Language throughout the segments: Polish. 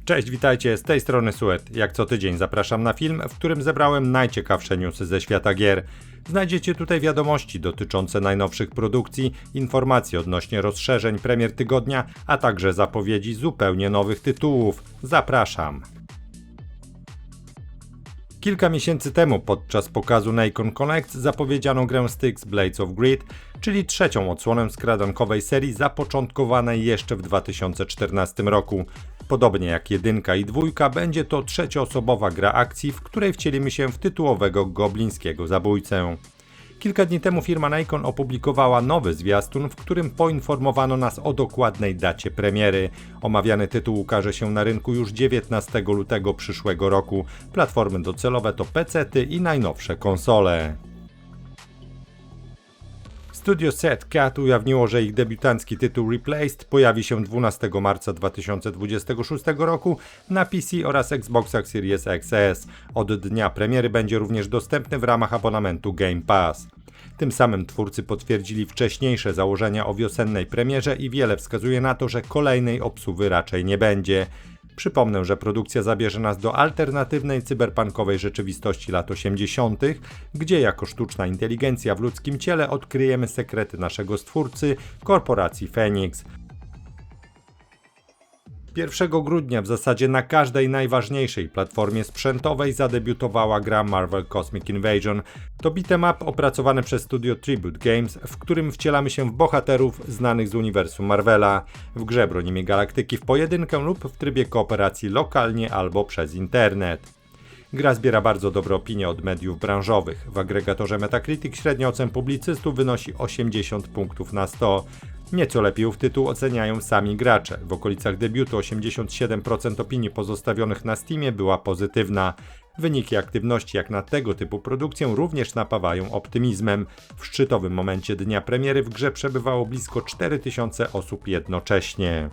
Cześć, witajcie, z tej strony Suet. Jak co tydzień zapraszam na film, w którym zebrałem najciekawsze newsy ze świata gier. Znajdziecie tutaj wiadomości dotyczące najnowszych produkcji, informacje odnośnie rozszerzeń premier tygodnia, a także zapowiedzi zupełnie nowych tytułów. Zapraszam! Kilka miesięcy temu podczas pokazu Nacon Connect zapowiedziano grę Styx Blades of Greed, czyli trzecią odsłonę skradankowej serii zapoczątkowanej jeszcze w 2014 roku. Podobnie jak 1 i 2, będzie to trzecioosobowa gra akcji, w której wcielimy się w tytułowego goblińskiego zabójcę. Kilka dni temu firma Nacon opublikowała nowy zwiastun, w którym poinformowano nas o dokładnej dacie premiery. Omawiany tytuł ukaże się na rynku już 19 lutego przyszłego roku. Platformy docelowe to PC-ty i najnowsze konsole. Studio Sad Cat ujawniło, że ich debiutancki tytuł Replaced pojawi się 12 marca 2026 roku na PC oraz Xboxach Series XS. Od dnia premiery będzie również dostępny w ramach abonamentu Game Pass. Tym samym twórcy potwierdzili wcześniejsze założenia o wiosennej premierze i wiele wskazuje na to, że kolejnej obsuwy raczej nie będzie. Przypomnę, że produkcja zabierze nas do alternatywnej cyberpunkowej rzeczywistości lat 80., gdzie jako sztuczna inteligencja w ludzkim ciele odkryjemy sekrety naszego stwórcy, korporacji Phoenix. 1 grudnia w zasadzie na każdej najważniejszej platformie sprzętowej zadebiutowała gra Marvel Cosmic Invasion. To beat'em up opracowany przez studio Tribute Games, w którym wcielamy się w bohaterów znanych z uniwersum Marvela. W grze bronimy galaktyki w pojedynkę lub w trybie kooperacji lokalnie albo przez internet. Gra zbiera bardzo dobre opinie od mediów branżowych. W agregatorze Metacritic średnia ocen publicystów wynosi 80 punktów na 100. Nieco lepiej ów tytuł oceniają sami gracze. W okolicach debiutu 87% opinii pozostawionych na Steamie była pozytywna. Wyniki aktywności jak na tego typu produkcję również napawają optymizmem. W szczytowym momencie dnia premiery w grze przebywało blisko 4000 osób jednocześnie.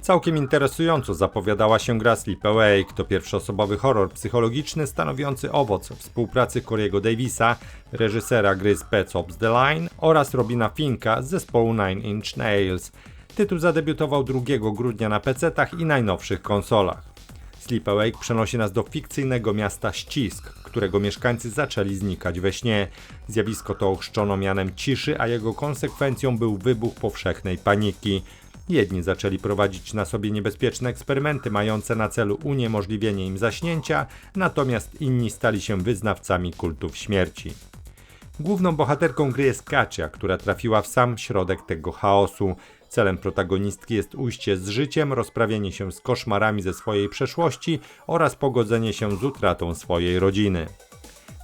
Całkiem interesująco zapowiadała się gra Sleep Awake. To pierwszoosobowy horror psychologiczny stanowiący owoc współpracy Corey'ego Davisa, reżysera gry Spec Ops The Line oraz Robina Finka z zespołu Nine Inch Nails. Tytuł zadebiutował 2 grudnia na PC-tach i najnowszych konsolach. Sleep Awake przenosi nas do fikcyjnego miasta Ścisk, którego mieszkańcy zaczęli znikać we śnie. Zjawisko to ochrzczono mianem ciszy, a jego konsekwencją był wybuch powszechnej paniki. Jedni zaczęli prowadzić na sobie niebezpieczne eksperymenty mające na celu uniemożliwienie im zaśnięcia, natomiast inni stali się wyznawcami kultów śmierci. Główną bohaterką gry jest Kacia, która trafiła w sam środek tego chaosu. Celem protagonistki jest ujście z życiem, rozprawienie się z koszmarami ze swojej przeszłości oraz pogodzenie się z utratą swojej rodziny.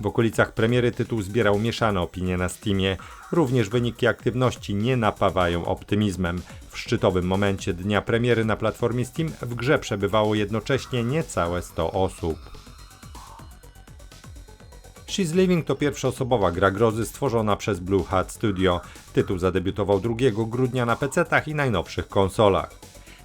W okolicach premiery tytuł zbierał mieszane opinie na Steamie. Również wyniki aktywności nie napawają optymizmem. W szczytowym momencie dnia premiery na platformie Steam w grze przebywało jednocześnie niecałe 100 osób. She's Living to pierwszoosobowa gra grozy stworzona przez Blue Hat Studio. Tytuł zadebiutował 2 grudnia na PC-tach i najnowszych konsolach.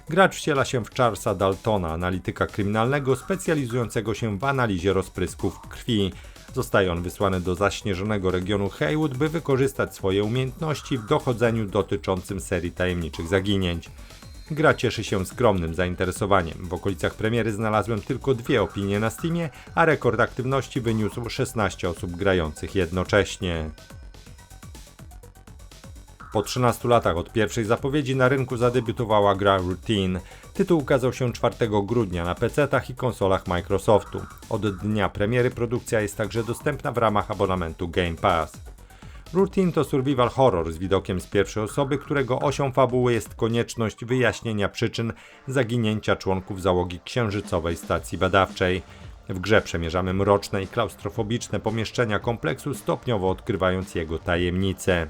Gracz wciela się w Charlesa Daltona, analityka kryminalnego specjalizującego się w analizie rozprysków krwi. Zostaje on wysłany do zaśnieżonego regionu Haywood, by wykorzystać swoje umiejętności w dochodzeniu dotyczącym serii tajemniczych zaginięć. Gra cieszy się skromnym zainteresowaniem. W okolicach premiery znalazłem tylko 2 opinie na Steamie, a rekord aktywności wyniósł 16 osób grających jednocześnie. Po 13 latach od pierwszej zapowiedzi na rynku zadebiutowała gra Routine. Tytuł ukazał się 4 grudnia na PC-tach i konsolach Microsoftu. Od dnia premiery produkcja jest także dostępna w ramach abonamentu Game Pass. Routine to survival horror z widokiem z pierwszej osoby, którego osią fabuły jest konieczność wyjaśnienia przyczyn zaginięcia członków załogi księżycowej stacji badawczej. W grze przemierzamy mroczne i klaustrofobiczne pomieszczenia kompleksu, stopniowo odkrywając jego tajemnice.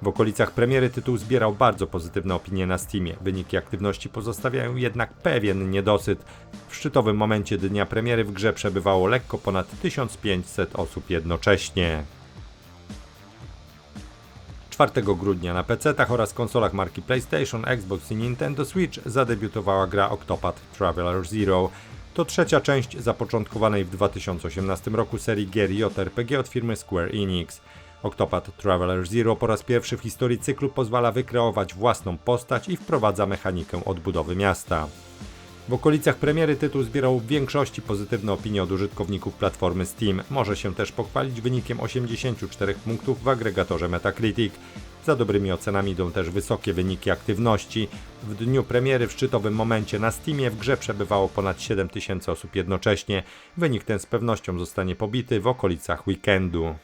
W okolicach premiery tytuł zbierał bardzo pozytywne opinie na Steamie. Wyniki aktywności pozostawiają jednak pewien niedosyt. W szczytowym momencie dnia premiery w grze przebywało lekko ponad 1500 osób jednocześnie. 4 grudnia na PC-tach oraz konsolach marki PlayStation, Xbox i Nintendo Switch zadebiutowała gra Octopath Traveler Zero. To trzecia część zapoczątkowanej w 2018 roku serii gier JRPG od firmy Square Enix. Octopath Traveler Zero po raz pierwszy w historii cyklu pozwala wykreować własną postać i wprowadza mechanikę odbudowy miasta. W okolicach premiery tytuł zbierał w większości pozytywne opinie od użytkowników platformy Steam. Może się też pochwalić wynikiem 84 punktów w agregatorze Metacritic. Za dobrymi ocenami idą też wysokie wyniki aktywności. W dniu premiery w szczytowym momencie na Steamie w grze przebywało ponad 7000 osób jednocześnie. Wynik ten z pewnością zostanie pobity w okolicach weekendu.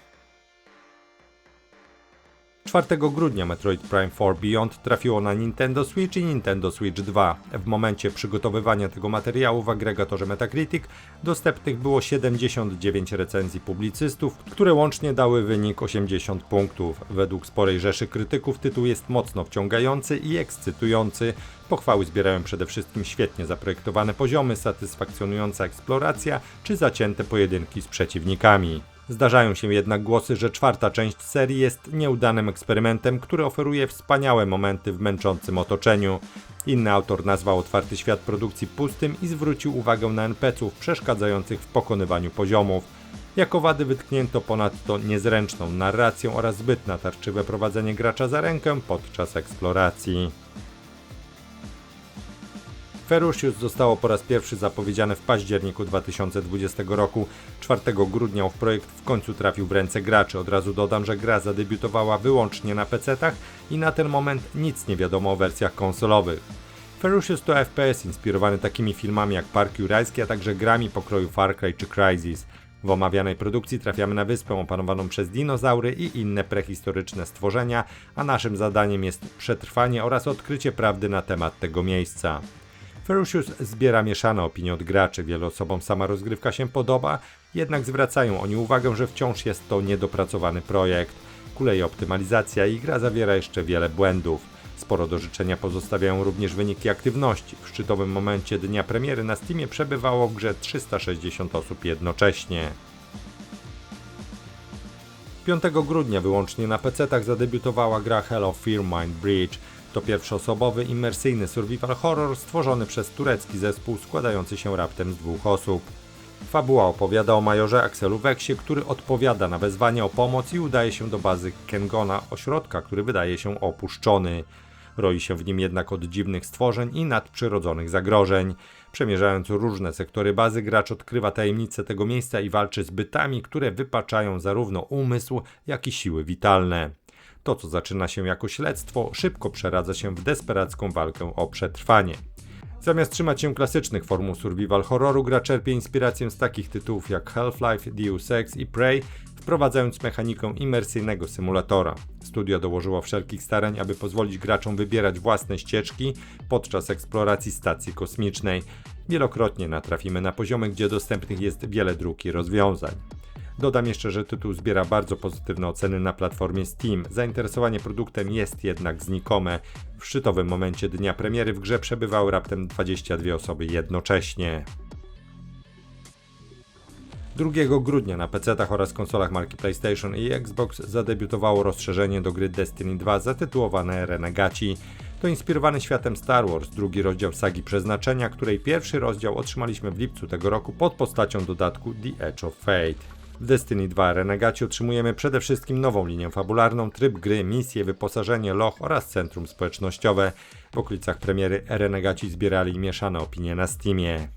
4 grudnia Metroid Prime 4 Beyond trafiło na Nintendo Switch i Nintendo Switch 2. W momencie przygotowywania tego materiału w agregatorze Metacritic dostępnych było 79 recenzji publicystów, które łącznie dały wynik 80 punktów. Według sporej rzeszy krytyków tytuł jest mocno wciągający i ekscytujący. Pochwały zbierają przede wszystkim świetnie zaprojektowane poziomy, satysfakcjonująca eksploracja czy zacięte pojedynki z przeciwnikami. Zdarzają się jednak głosy, że czwarta część serii jest nieudanym eksperymentem, który oferuje wspaniałe momenty w męczącym otoczeniu. Inny autor nazwał otwarty świat produkcji pustym i zwrócił uwagę na NPC-ów przeszkadzających w pokonywaniu poziomów. Jako wady wytknięto ponadto niezręczną narrację oraz zbyt natarczywe prowadzenie gracza za rękę podczas eksploracji. Ferocious zostało po raz pierwszy zapowiedziane w październiku 2020 roku. 4 grudnia ów projekt w końcu trafił w ręce graczy. Od razu dodam, że gra zadebiutowała wyłącznie na PC-tach i na ten moment nic nie wiadomo o wersjach konsolowych. Ferocious to FPS inspirowany takimi filmami jak Park Jurajski, a także grami pokroju Far Cry czy Crysis. W omawianej produkcji trafiamy na wyspę opanowaną przez dinozaury i inne prehistoryczne stworzenia, a naszym zadaniem jest przetrwanie oraz odkrycie prawdy na temat tego miejsca. Ferocious zbiera mieszane opinie od graczy, wielu osobom sama rozgrywka się podoba, jednak zwracają oni uwagę, że wciąż jest to niedopracowany projekt. Kuleje optymalizacja i gra zawiera jeszcze wiele błędów. Sporo do życzenia pozostawiają również wyniki aktywności. W szczytowym momencie dnia premiery na Steamie przebywało w grze 360 osób jednocześnie. 5 grudnia wyłącznie na PC-tach zadebiutowała gra Hello Fear Mind Bridge. To pierwszoosobowy, imersyjny survival horror stworzony przez turecki zespół składający się raptem z 2 osób. Fabuła opowiada o majorze Axelu Weksie, który odpowiada na wezwanie o pomoc i udaje się do bazy Kengona, ośrodka, który wydaje się opuszczony. Roi się w nim jednak od dziwnych stworzeń i nadprzyrodzonych zagrożeń. Przemierzając różne sektory bazy, gracz odkrywa tajemnice tego miejsca i walczy z bytami, które wypaczają zarówno umysł, jak i siły witalne. To, co zaczyna się jako śledztwo, szybko przeradza się w desperacką walkę o przetrwanie. Zamiast trzymać się klasycznych formuł survival horroru, gra czerpie inspirację z takich tytułów jak Half-Life, Deus Ex i Prey, wprowadzając mechanikę imersyjnego symulatora. Studio dołożyło wszelkich starań, aby pozwolić graczom wybierać własne ścieżki podczas eksploracji stacji kosmicznej. Wielokrotnie natrafimy na poziomy, gdzie dostępnych jest wiele dróg i rozwiązań. Dodam jeszcze, że tytuł zbiera bardzo pozytywne oceny na platformie Steam. Zainteresowanie produktem jest jednak znikome. W szczytowym momencie dnia premiery w grze przebywały raptem 22 osoby jednocześnie. 2 grudnia na PC-tach oraz konsolach marki PlayStation i Xbox zadebiutowało rozszerzenie do gry Destiny 2 zatytułowane Renegaci. To inspirowany światem Star Wars, drugi rozdział sagi Przeznaczenia, której pierwszy rozdział otrzymaliśmy w lipcu tego roku pod postacią dodatku The Edge of Fate. W Destiny 2 Renegaci otrzymujemy przede wszystkim nową linię fabularną, tryb gry, misje, wyposażenie, loch oraz centrum społecznościowe. W okolicach premiery Renegaci zbierali mieszane opinie na Steamie.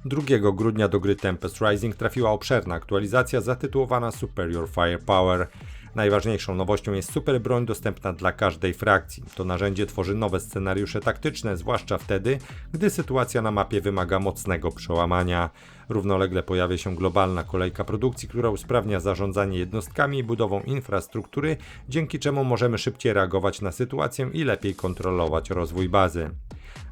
2 grudnia do gry Tempest Rising trafiła obszerna aktualizacja zatytułowana Superior Firepower. Najważniejszą nowością jest super broń dostępna dla każdej frakcji. To narzędzie tworzy nowe scenariusze taktyczne, zwłaszcza wtedy, gdy sytuacja na mapie wymaga mocnego przełamania. Równolegle pojawia się globalna kolejka produkcji, która usprawnia zarządzanie jednostkami i budową infrastruktury, dzięki czemu możemy szybciej reagować na sytuację i lepiej kontrolować rozwój bazy.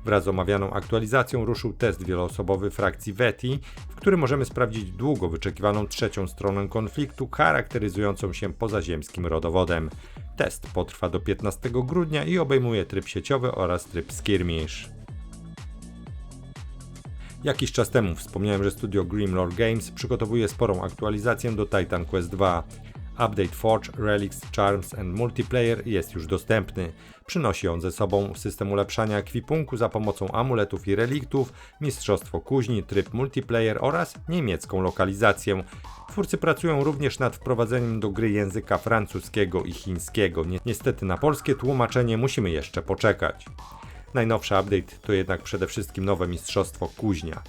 Wraz z omawianą aktualizacją ruszył test wieloosobowy frakcji Veti, w którym możemy sprawdzić długo wyczekiwaną trzecią stronę konfliktu charakteryzującą się pozaziemskim rodowodem. Test potrwa do 15 grudnia i obejmuje tryb sieciowy oraz tryb skirmish. Jakiś czas temu wspomniałem, że studio Grimlore Games przygotowuje sporą aktualizację do Titan Quest 2. Update Forge, Relics, Charms and Multiplayer jest już dostępny. Przynosi on ze sobą system ulepszania ekwipunku za pomocą amuletów i reliktów, mistrzostwo kuźni, tryb multiplayer oraz niemiecką lokalizację. Twórcy pracują również nad wprowadzeniem do gry języka francuskiego i chińskiego. Niestety na polskie tłumaczenie musimy jeszcze poczekać. Najnowszy update to jednak przede wszystkim nowe mistrzostwo kuźnia.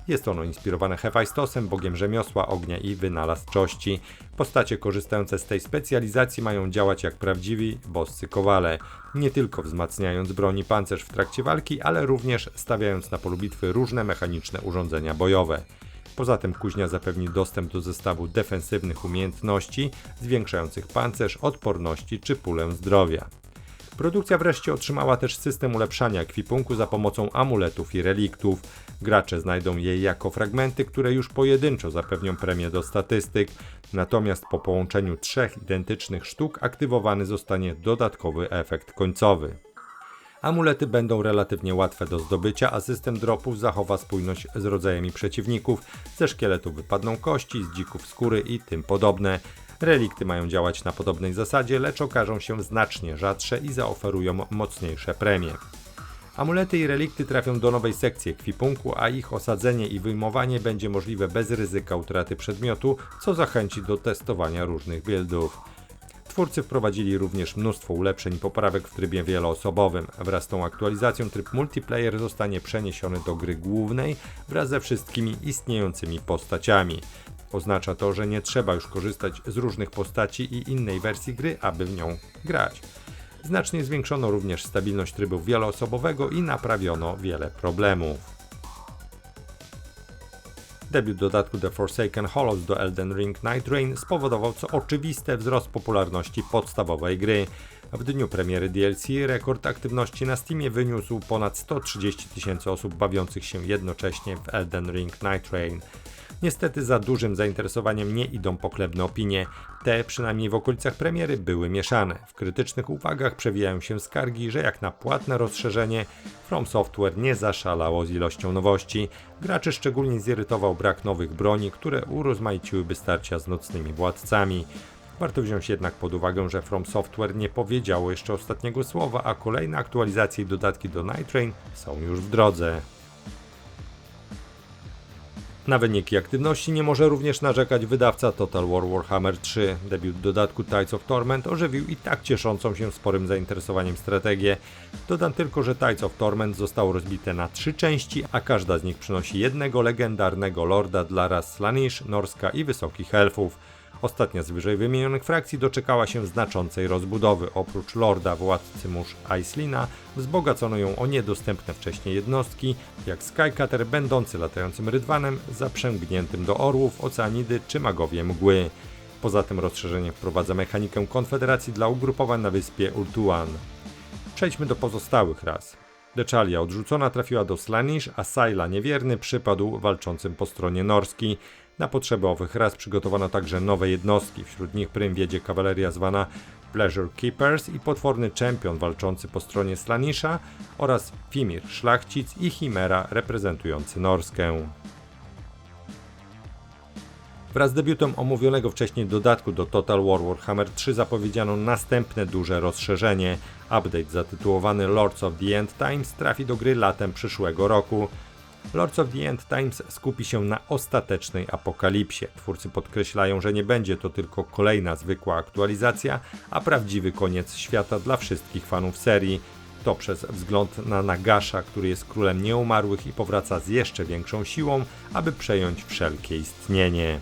Jest ono inspirowane Hefajstosem, bogiem rzemiosła, ognia i wynalazczości. Postacie korzystające z tej specjalizacji mają działać jak prawdziwi bosscy kowale, nie tylko wzmacniając broń i pancerz w trakcie walki, ale również stawiając na polu bitwy różne mechaniczne urządzenia bojowe. Poza tym kuźnia zapewni dostęp do zestawu defensywnych umiejętności, zwiększających pancerz, odporności czy pulę zdrowia. Produkcja wreszcie otrzymała też system ulepszania ekwipunku za pomocą amuletów i reliktów. Gracze znajdą je jako fragmenty, które już pojedynczo zapewnią premię do statystyk, natomiast po połączeniu 3 identycznych sztuk aktywowany zostanie dodatkowy efekt końcowy. Amulety będą relatywnie łatwe do zdobycia, a system dropów zachowa spójność z rodzajami przeciwników, ze szkieletów wypadną kości, z dzików skóry i tym podobne. Relikty mają działać na podobnej zasadzie, lecz okażą się znacznie rzadsze i zaoferują mocniejsze premie. Amulety i relikty trafią do nowej sekcji ekwipunku, a ich osadzenie i wyjmowanie będzie możliwe bez ryzyka utraty przedmiotu, co zachęci do testowania różnych buildów. Twórcy wprowadzili również mnóstwo ulepszeń i poprawek w trybie wieloosobowym. Wraz z tą aktualizacją tryb multiplayer zostanie przeniesiony do gry głównej wraz ze wszystkimi istniejącymi postaciami. Oznacza to, że nie trzeba już korzystać z różnych postaci i innej wersji gry, aby w nią grać. Znacznie zwiększono również stabilność trybu wieloosobowego i naprawiono wiele problemów. Debiut dodatku The Forsaken Hollows do Elden Ring Night Rain spowodował co oczywiste wzrost popularności podstawowej gry. W dniu premiery DLC rekord aktywności na Steamie wyniósł ponad 130 000 osób bawiących się jednocześnie w Elden Ring Night Rain. Niestety za dużym zainteresowaniem nie idą pochlebne opinie. Te, przynajmniej w okolicach premiery, były mieszane. W krytycznych uwagach przewijają się skargi, że jak na płatne rozszerzenie From Software nie zaszalało z ilością nowości. Graczy szczególnie zirytował brak nowych broni, które urozmaiciłyby starcia z nocnymi władcami. Warto wziąć jednak pod uwagę, że From Software nie powiedziało jeszcze ostatniego słowa, a kolejne aktualizacje i dodatki do Night Rain są już w drodze. Na wyniki aktywności nie może również narzekać wydawca Total War Warhammer 3. Debiut dodatku Tides of Torment ożywił i tak cieszącą się sporym zainteresowaniem strategię. Dodam tylko, że Tides of Torment zostało rozbite na 3 części, a każda z nich przynosi jednego legendarnego lorda dla ras Slaanesh, Norska i Wysokich Elfów. Ostatnia z wyżej wymienionych frakcji doczekała się znaczącej rozbudowy. Oprócz lorda władcy mórz Aislina wzbogacono ją o niedostępne wcześniej jednostki, jak Skycutter będący latającym rydwanem, zaprzęgniętym do orłów, oceanidy czy magowie mgły. Poza tym rozszerzenie wprowadza mechanikę konfederacji dla ugrupowań na wyspie Ultuan. Przejdźmy do pozostałych ras. Dechalia odrzucona trafiła do Slaanesh, a Syla niewierny przypadł walczącym po stronie norskiej. Na potrzeby owych ras przygotowano także nowe jednostki, wśród nich prym wiedzie kawaleria zwana Pleasure Keepers i potworny czempion walczący po stronie Slaanesha oraz Fimir, szlachcic i Chimera reprezentujący Norskę. Wraz z debiutem omówionego wcześniej dodatku do Total War Warhammer 3 zapowiedziano następne duże rozszerzenie. Update zatytułowany Lords of the End Times trafi do gry latem przyszłego roku. Lords of the End Times skupi się na ostatecznej apokalipsie. Twórcy podkreślają, że nie będzie to tylko kolejna zwykła aktualizacja, a prawdziwy koniec świata dla wszystkich fanów serii. To przez wzgląd na Nagasha, który jest królem nieumarłych i powraca z jeszcze większą siłą, aby przejąć wszelkie istnienie.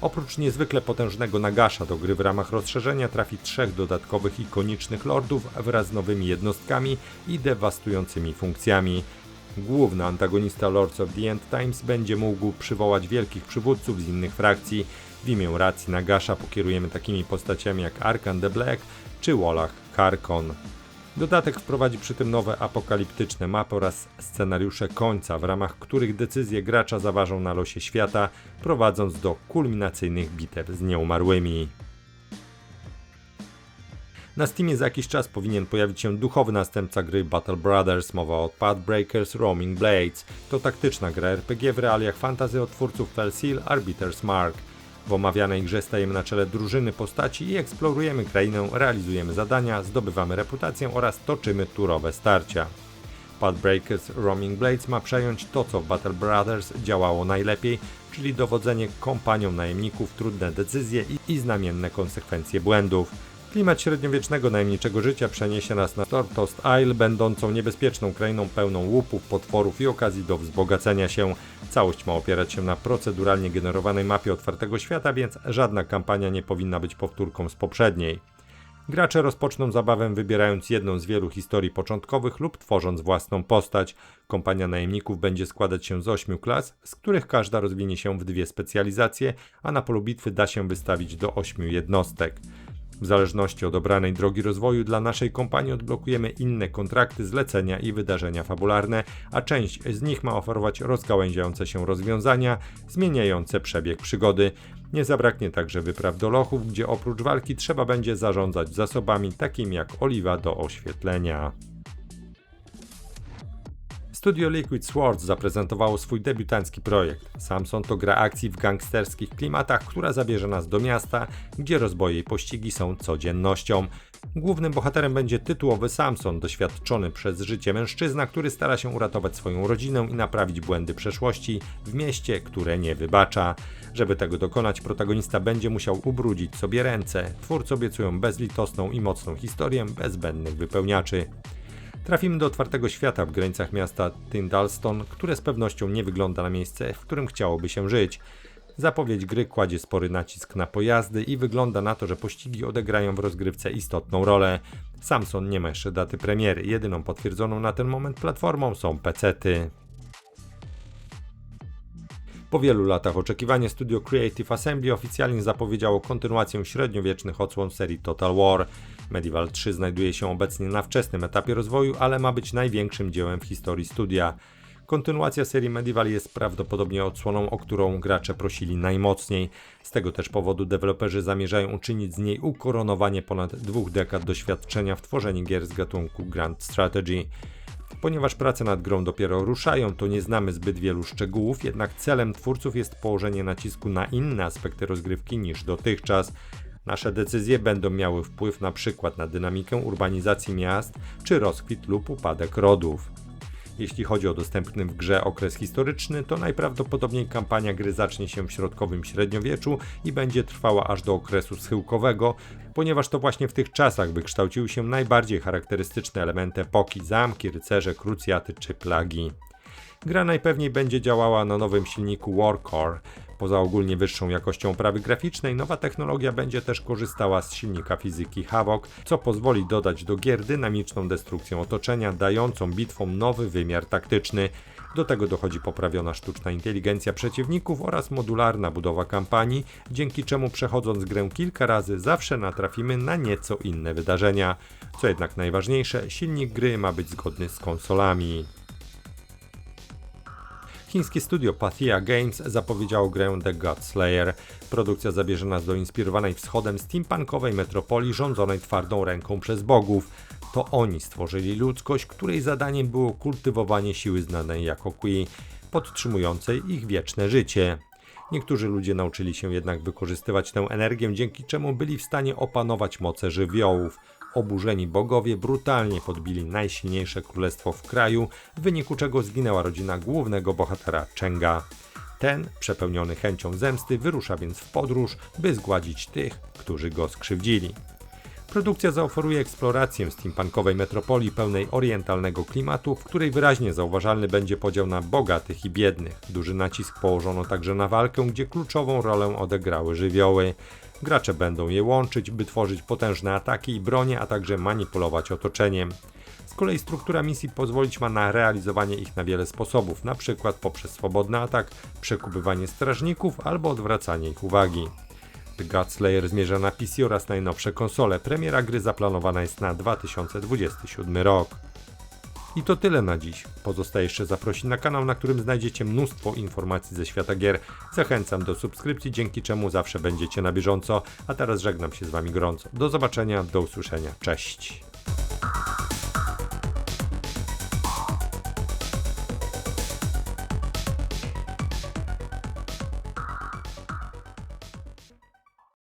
Oprócz niezwykle potężnego Nagasha do gry w ramach rozszerzenia trafi 3 dodatkowych ikonicznych lordów wraz z nowymi jednostkami i dewastującymi funkcjami. Główny antagonista Lords of the End Times będzie mógł przywołać wielkich przywódców z innych frakcji. W imię racji Nagasha pokierujemy takimi postaciami jak Arkan the Black czy Wallach Karkon. Dodatek wprowadzi przy tym nowe apokaliptyczne mapy oraz scenariusze końca, w ramach których decyzje gracza zaważą na losie świata, prowadząc do kulminacyjnych bitew z nieumarłymi. Na Steamie za jakiś czas powinien pojawić się duchowy następca gry Battle Brothers, mowa o Pathbreakers Roaming Blades. To taktyczna gra RPG w realiach fantasy od twórców Fell Seal Arbiter's Mark. W omawianej grze stajemy na czele drużyny postaci i eksplorujemy krainę, realizujemy zadania, zdobywamy reputację oraz toczymy turowe starcia. Pathbreakers Roaming Blades ma przejąć to, co w Battle Brothers działało najlepiej, czyli dowodzenie kompanią najemników, trudne decyzje i znamienne konsekwencje błędów. Klimat średniowiecznego najemniczego życia przeniesie nas na Stortost Isle, będącą niebezpieczną krainą pełną łupów, potworów i okazji do wzbogacenia się. Całość ma opierać się na proceduralnie generowanej mapie otwartego świata, więc żadna kampania nie powinna być powtórką z poprzedniej. Gracze rozpoczną zabawę wybierając jedną z wielu historii początkowych lub tworząc własną postać. Kompania najemników będzie składać się z 8 klas, z których każda rozwinie się w 2 specjalizacje, a na polu bitwy da się wystawić do 8 jednostek. W zależności od obranej drogi rozwoju dla naszej kompanii odblokujemy inne kontrakty, zlecenia i wydarzenia fabularne, a część z nich ma oferować rozgałęziające się rozwiązania, zmieniające przebieg przygody. Nie zabraknie także wypraw do lochów, gdzie oprócz walki trzeba będzie zarządzać zasobami takimi jak oliwa do oświetlenia. Studio Liquid Swords zaprezentowało swój debiutancki projekt. Samson to gra akcji w gangsterskich klimatach, która zabierze nas do miasta, gdzie rozboje i pościgi są codziennością. Głównym bohaterem będzie tytułowy Samson, doświadczony przez życie mężczyzna, który stara się uratować swoją rodzinę i naprawić błędy przeszłości w mieście, które nie wybacza. Żeby tego dokonać, protagonista będzie musiał ubrudzić sobie ręce. Twórcy obiecują bezlitosną i mocną historię bez zbędnych wypełniaczy. Trafimy do otwartego świata w granicach miasta Tyndalston, które z pewnością nie wygląda na miejsce, w którym chciałoby się żyć. Zapowiedź gry kładzie spory nacisk na pojazdy i wygląda na to, że pościgi odegrają w rozgrywce istotną rolę. Samson nie ma jeszcze daty premiery, jedyną potwierdzoną na ten moment platformą są pecety. Po wielu latach oczekiwania studio Creative Assembly oficjalnie zapowiedziało kontynuację średniowiecznych odsłon serii Total War. Medieval 3 znajduje się obecnie na wczesnym etapie rozwoju, ale ma być największym dziełem w historii studia. Kontynuacja serii Medieval jest prawdopodobnie odsłoną, o którą gracze prosili najmocniej. Z tego też powodu deweloperzy zamierzają uczynić z niej ukoronowanie ponad 2 dekad doświadczenia w tworzeniu gier z gatunku Grand Strategy. Ponieważ prace nad grą dopiero ruszają, to nie znamy zbyt wielu szczegółów, jednak celem twórców jest położenie nacisku na inne aspekty rozgrywki niż dotychczas. Nasze decyzje będą miały wpływ na przykład na dynamikę urbanizacji miast czy rozkwit lub upadek rodów. Jeśli chodzi o dostępny w grze okres historyczny, to najprawdopodobniej kampania gry zacznie się w środkowym średniowieczu i będzie trwała aż do okresu schyłkowego, ponieważ to właśnie w tych czasach wykształciły się najbardziej charakterystyczne elementy epoki: zamki, rycerze, krucjaty czy plagi. Gra najpewniej będzie działała na nowym silniku Warcore. Poza ogólnie wyższą jakością oprawy graficznej, nowa technologia będzie też korzystała z silnika fizyki Havok, co pozwoli dodać do gier dynamiczną destrukcję otoczenia, dającą bitwom nowy wymiar taktyczny. Do tego dochodzi poprawiona sztuczna inteligencja przeciwników oraz modularna budowa kampanii, dzięki czemu przechodząc grę kilka razy zawsze natrafimy na nieco inne wydarzenia. Co jednak najważniejsze, silnik gry ma być zgodny z konsolami. Chińskie studio Pathia Games zapowiedziało grę The Godslayer. Produkcja zabierze nas do inspirowanej wschodem steampunkowej metropolii rządzonej twardą ręką przez bogów. To oni stworzyli ludzkość, której zadaniem było kultywowanie siły znanej jako Qi, podtrzymującej ich wieczne życie. Niektórzy ludzie nauczyli się jednak wykorzystywać tę energię, dzięki czemu byli w stanie opanować moce żywiołów. Oburzeni bogowie brutalnie podbili najsilniejsze królestwo w kraju, w wyniku czego zginęła rodzina głównego bohatera Chenga. Ten, przepełniony chęcią zemsty, wyrusza więc w podróż, by zgładzić tych, którzy go skrzywdzili. Produkcja zaoferuje eksplorację steampunkowej metropolii pełnej orientalnego klimatu, w której wyraźnie zauważalny będzie podział na bogatych i biednych. Duży nacisk położono także na walkę, gdzie kluczową rolę odegrały żywioły. Gracze będą je łączyć, by tworzyć potężne ataki i bronie, a także manipulować otoczeniem. Z kolei struktura misji pozwolić ma na realizowanie ich na wiele sposobów, np. poprzez swobodny atak, przekupywanie strażników albo odwracanie ich uwagi. The Godslayer zmierza na PC oraz najnowsze konsole. Premiera gry zaplanowana jest na 2027 rok. I to tyle na dziś. Pozostaje jeszcze zaprosić na kanał, na którym znajdziecie mnóstwo informacji ze świata gier. Zachęcam do subskrypcji, dzięki czemu zawsze będziecie na bieżąco. A teraz żegnam się z Wami gorąco. Do zobaczenia, do usłyszenia. Cześć!